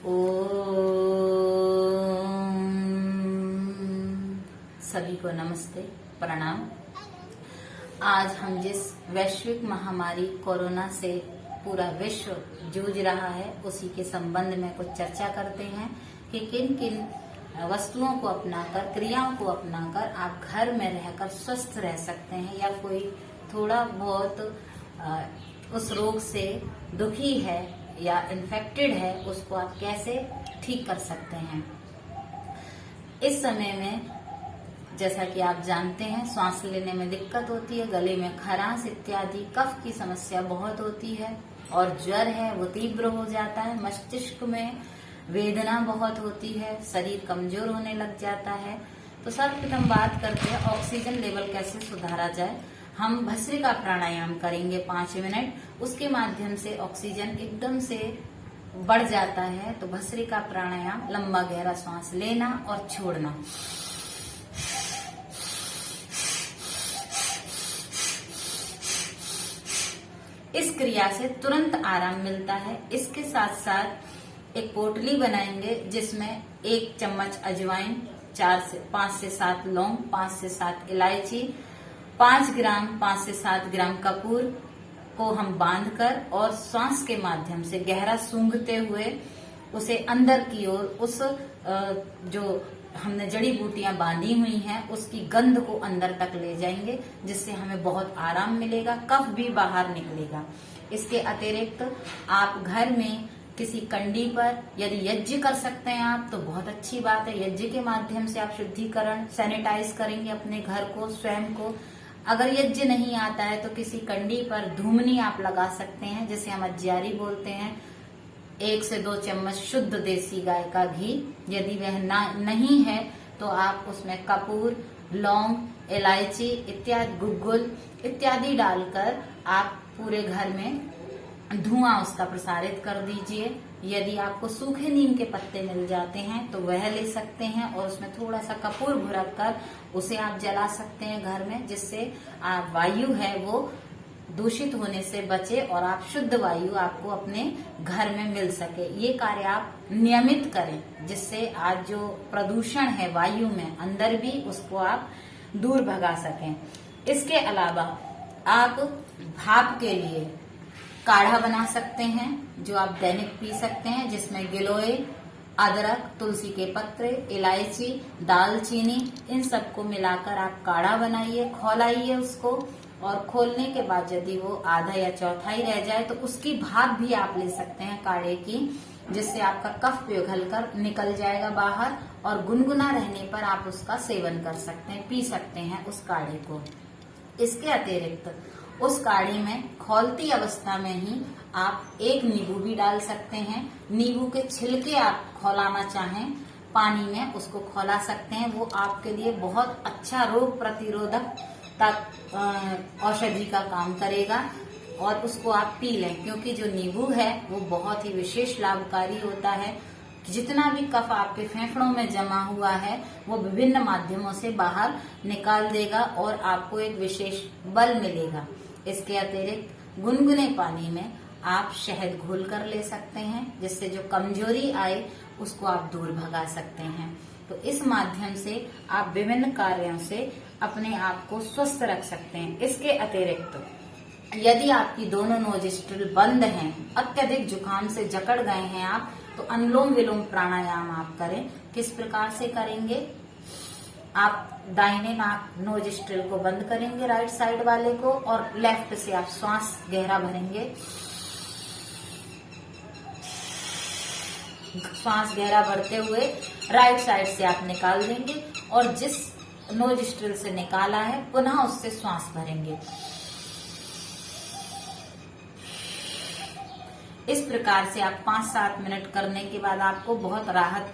ओम। सभी को नमस्ते, प्रणाम। आज हम जिस वैश्विक महामारी कोरोना से पूरा विश्व जूझ रहा है उसी के संबंध में कुछ चर्चा करते हैं कि किन किन वस्तुओं को अपनाकर, क्रियाओं को अपनाकर आप घर में रहकर स्वस्थ रह सकते हैं, या कोई थोड़ा बहुत उस रोग से दुखी है या इन्फेक्टेड है उसको आप कैसे ठीक कर सकते हैं। इस समय में जैसा कि आप जानते हैं सांस लेने में दिक्कत होती है, गले में खराश इत्यादि कफ की समस्या बहुत होती है, और ज्वर है वो तीव्र हो जाता है, मस्तिष्क में वेदना बहुत होती है, शरीर कमजोर होने लग जाता है। तो सर्वप्रथम बात करते हैं ऑक्सीजन लेवल कैसे सुधारा जाए। हम भस्त्रिका प्राणायाम करेंगे 5 मिनट, उसके माध्यम से ऑक्सीजन एकदम से बढ़ जाता है। तो भस्त्रिका प्राणायाम, लंबा गहरा सांस लेना और छोड़ना। इस क्रिया से तुरंत आराम मिलता है। इसके साथ साथ एक पोटली बनाएंगे जिसमें 1 चम्मच अजवाइन, 5 से 7 लौंग, 5 से 7 इलायची, 5 से 7 ग्राम कपूर को हम बांधकर और सांस के माध्यम से गहरा सूंघते हुए उसे अंदर की ओर उस जो हमने जड़ी बूटियां बांधी हुई हैं उसकी गंध को अंदर तक ले जाएंगे, जिससे हमें बहुत आराम मिलेगा, कफ भी बाहर निकलेगा। इसके अतिरिक्त आप घर में किसी कंडी पर यदि यज्ञ कर सकते हैं आप तो बहुत अच्छी बात है। यज्ञ के माध्यम से आप शुद्धिकरण, सैनिटाइज करेंगे अपने घर को, स्वयं को। अगर यज्ञ नहीं आता है तो किसी कंडी पर धूमनी आप लगा सकते हैं, जिसे हम अज्जियारी बोलते हैं। 1 से 2 चम्मच शुद्ध देसी गाय का घी, यदि वह नहीं है तो आप उसमें कपूर, लौंग, इलायची इत्यादि, गुग्गुल इत्यादि डालकर आप पूरे घर में धुआं उसका प्रसारित कर दीजिए। यदि आपको सूखे नीम के पत्ते मिल जाते हैं तो वह ले सकते हैं और उसमें थोड़ा सा कपूर भुरक कर उसे आप जला सकते हैं घर में, जिससे वायु है वो दूषित होने से बचे और आप शुद्ध वायु आपको अपने घर में मिल सके। ये कार्य आप नियमित करें, जिससे आज जो प्रदूषण है वायु में अंदर भी उसको आप दूर भगा सकें। इसके अलावा आप भाप के लिए काढ़ा बना सकते हैं जो आप दैनिक पी सकते हैं, जिसमें गिलोय, अदरक, तुलसी के पत्ते, इलायची, दालचीनी इन सबको मिलाकर आप काढ़ा बनाइए, खौलाइए उसको, और खोलने के बाद यदि वो आधा या चौथाई रह जाए तो उसकी भाप भी आप ले सकते हैं काढ़े की, जिससे आपका कफ पिघल कर निकल जाएगा बाहर, और गुनगुना रहने पर आप उसका सेवन कर सकते हैं, पी सकते हैं उस काढ़े को। इसके अतिरिक्त उस काढ़े में खौलती अवस्था में ही आप 1 नींबू भी डाल सकते हैं। नींबू के छिलके आप खौलाना चाहें पानी में, उसको खौला सकते हैं। वो आपके लिए बहुत अच्छा रोग प्रतिरोधक औषधि का काम करेगा, और उसको आप पी लें, क्योंकि जो नींबू है वो बहुत ही विशेष लाभकारी होता है। जितना भी कफ आपके फेफड़ों में जमा हुआ है वो विभिन्न माध्यमों से बाहर निकाल देगा और आपको एक विशेष बल मिलेगा। इसके अतिरिक्त गुनगुने पानी में आप शहद घोल कर ले सकते हैं, जिससे जो कमजोरी आए उसको आप दूर भगा सकते हैं। तो इस माध्यम से आप विभिन्न कार्यों से अपने आप को स्वस्थ रख सकते हैं। इसके अतिरिक्त यदि आपकी दोनों नोजिस्ट्रिल बंद हैं, अत्यधिक जुकाम से जकड़ गए हैं आप, तो अनुलोम विलोम प्राणायाम आप करें। किस प्रकार से करेंगे? आप दाहिने नाक नोजिस्ट्रिल को बंद करेंगे, राइट साइड वाले को, और लेफ्ट से आप श्वास गहरा भरेंगे। श्वास गहरा भरते हुए राइट साइड से आप निकाल देंगे, और जिस नोजिस्ट्रिल से निकाला है पुनः उससे श्वास भरेंगे। इस प्रकार से आप 5-7 मिनट करने के बाद आपको बहुत राहत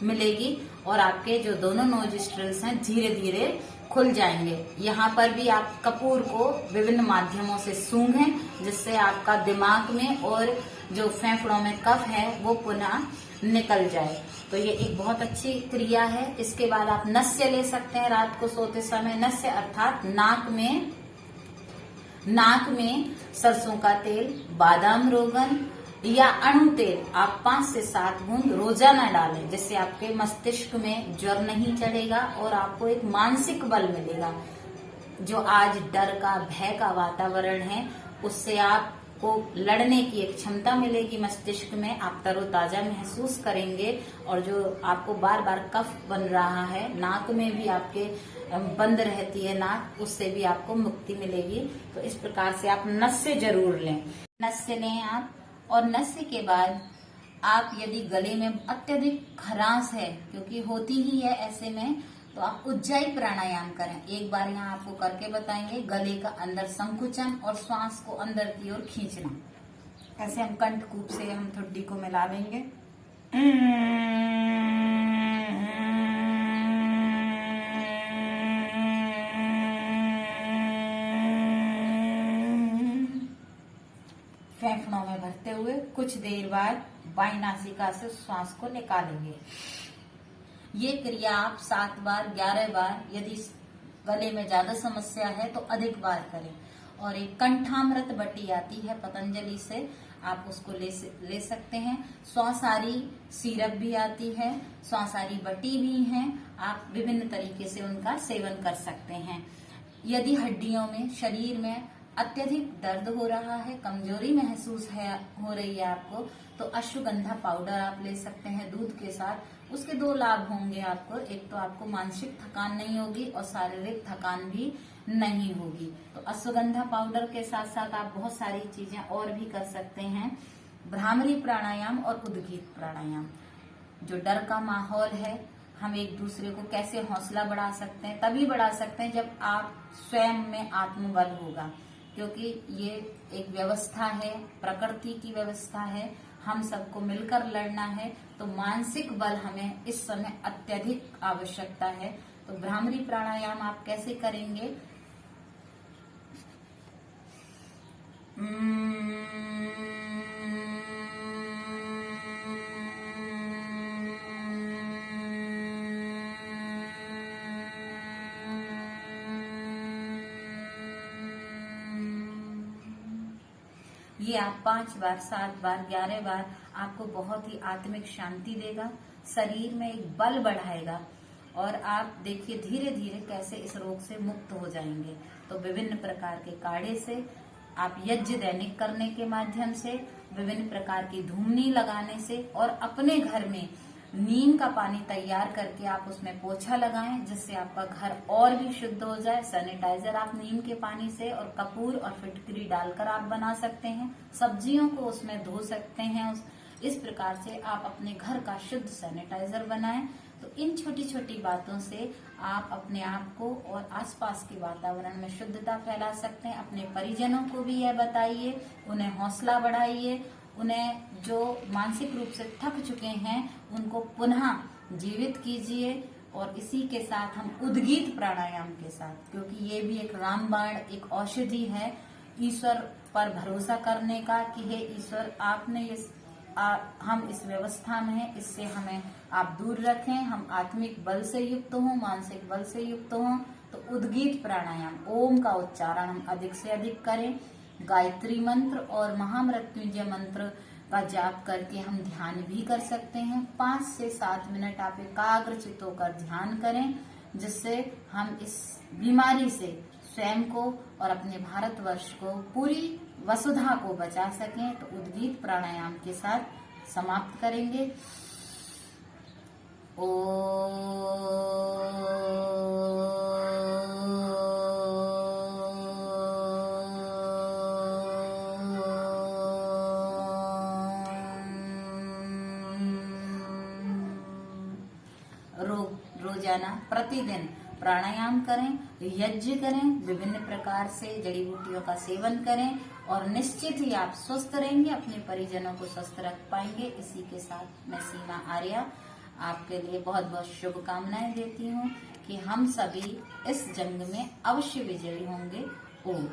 मिलेगी, और आपके जो दोनों नोजिस्ट्रिल्स हैं धीरे धीरे खुल जाएंगे। यहाँ पर भी आप कपूर को विभिन्न माध्यमों से सूंघें, जिससे आपका दिमाग में और जो फेफड़ों में कफ है वो पुनः निकल जाए। तो ये एक बहुत अच्छी क्रिया है। इसके बाद आप नस्य ले सकते हैं रात को सोते समय। नस्य अर्थात नाक में सरसों का तेल, बादाम रोगन या अणु तेल आप 5 से 7 बूंद रोजाना डालें, जिससे आपके मस्तिष्क में ज्वर नहीं चढ़ेगा और आपको एक मानसिक बल मिलेगा। जो आज डर का, भय का वातावरण है, उससे आपको लड़ने की एक क्षमता मिलेगी मस्तिष्क में। आप तरोताजा महसूस करेंगे और जो आपको बार बार कफ बन रहा है, नाक में भी आपके बंद रहती है नाक, उससे भी आपको मुक्ति मिलेगी। तो इस प्रकार से आप नस्य जरूर लें, नस्य लें आप। और नस्य के बाद आप यदि गले में अत्यधिक खरांश है, क्योंकि होती ही है ऐसे में, तो आप उज्जाई प्राणायाम करें। एक बार यहाँ आपको करके बताएंगे। गले का अंदर संकुचन और श्वास को अंदर की ओर खींचना। ऐसे हम कंठकूप से हम ठुड्डी को मिला लेंगे। फेफड़ों में भरते हुए कुछ देर बाद बाई नासिका से श्वास को निकालेंगे। ये क्रिया आप 7 बार 11 बार, यदि गले में ज्यादा समस्या है तो अधिक बार करें। और एक कंठामृत बटी आती है पतंजलि से, आप उसको ले सकते हैं। स्वासारी सिरप भी आती है, स्वासारी बटी भी है, आप विभिन्न तरीके से उनका सेवन कर सकते हैं। यदि हड्डियों में, शरीर में अत्यधिक दर्द हो रहा है, कमजोरी महसूस हो रही है आपको, तो अश्वगंधा पाउडर आप ले सकते हैं दूध के साथ। उसके 2 लाभ होंगे आपको। एक तो आपको मानसिक थकान नहीं होगी और शारीरिक थकान भी नहीं होगी। तो अश्वगंधा पाउडर के साथ साथ आप बहुत सारी चीजें और भी कर सकते हैं। भ्रामरी प्राणायाम और उद्गीत प्राणायाम। जो डर का माहौल है, हम एक दूसरे को कैसे हौसला बढ़ा सकते हैं, तभी बढ़ा सकते हैं जब आप स्वयं में आत्मबल होगा। क्योंकि ये एक व्यवस्था है, प्रकृति की व्यवस्था है, हम सबको मिलकर लड़ना है। तो मानसिक बल हमें इस समय अत्यधिक आवश्यकता है। तो भ्रामरी प्राणायाम आप कैसे करेंगे? ये आप 5 बार, 7 बार, 11 बार आपको बहुत ही आत्मिक शांति देगा, शरीर में एक बल बढ़ाएगा और आप देखिए धीरे धीरे कैसे इस रोग से मुक्त हो जाएंगे। तो विभिन्न प्रकार के काढ़े से, आप यज्ञ दैनिक करने के माध्यम से, विभिन्न प्रकार की धूमनी लगाने से और अपने घर में नीम का पानी तैयार करके आप उसमें पोछा लगाएं, जिससे आपका घर और भी शुद्ध हो जाए। सैनिटाइजर आप नीम के पानी से और कपूर और फिटकरी डालकर आप बना सकते हैं। सब्जियों को उसमें धो सकते हैं। इस प्रकार से आप अपने घर का शुद्ध सैनिटाइजर बनाएं। तो इन छोटी छोटी बातों से आप अपने आप को और आसपास के वातावरण में शुद्धता फैला सकते हैं। अपने परिजनों को भी यह बताइए, उन्हें हौसला बढ़ाइए। उन्हें जो मानसिक रूप से थक चुके हैं उनको पुनः जीवित कीजिए। और इसी के साथ हम उद्गीत प्राणायाम के साथ, क्योंकि ये भी एक रामबाण, एक औषधि है ईश्वर पर भरोसा करने का कि हे ईश्वर, आपने हम इस व्यवस्था में हैं, इससे हमें आप दूर रखें, हम आत्मिक बल से युक्त हों, मानसिक बल से युक्त हों। तो उद्गीत प्राणायाम, ओम का उच्चारण हम अधिक से अधिक करें। गायत्री मंत्र और महामृत्युंजय मंत्र का जाप करके हम ध्यान भी कर सकते हैं। 5 से 7 मिनट आप एकाग्रचित्त होकर ध्यान करें, जिससे हम इस बीमारी से स्वयं को और अपने भारतवर्ष को, पूरी वसुधा को बचा सकें। तो उद्गीत प्राणायाम के साथ समाप्त करेंगे। रोजाना प्रतिदिन प्राणायाम करें, यज्ञ करें, विभिन्न प्रकार से जड़ी बूटियों का सेवन करें और निश्चित ही आप स्वस्थ रहेंगे, अपने परिजनों को स्वस्थ रख पाएंगे। इसी के साथ मैं सीमा आर्या आपके लिए बहुत बहुत शुभकामनाएं देती हूँ कि हम सभी इस जंग में अवश्य विजयी होंगे। ओम।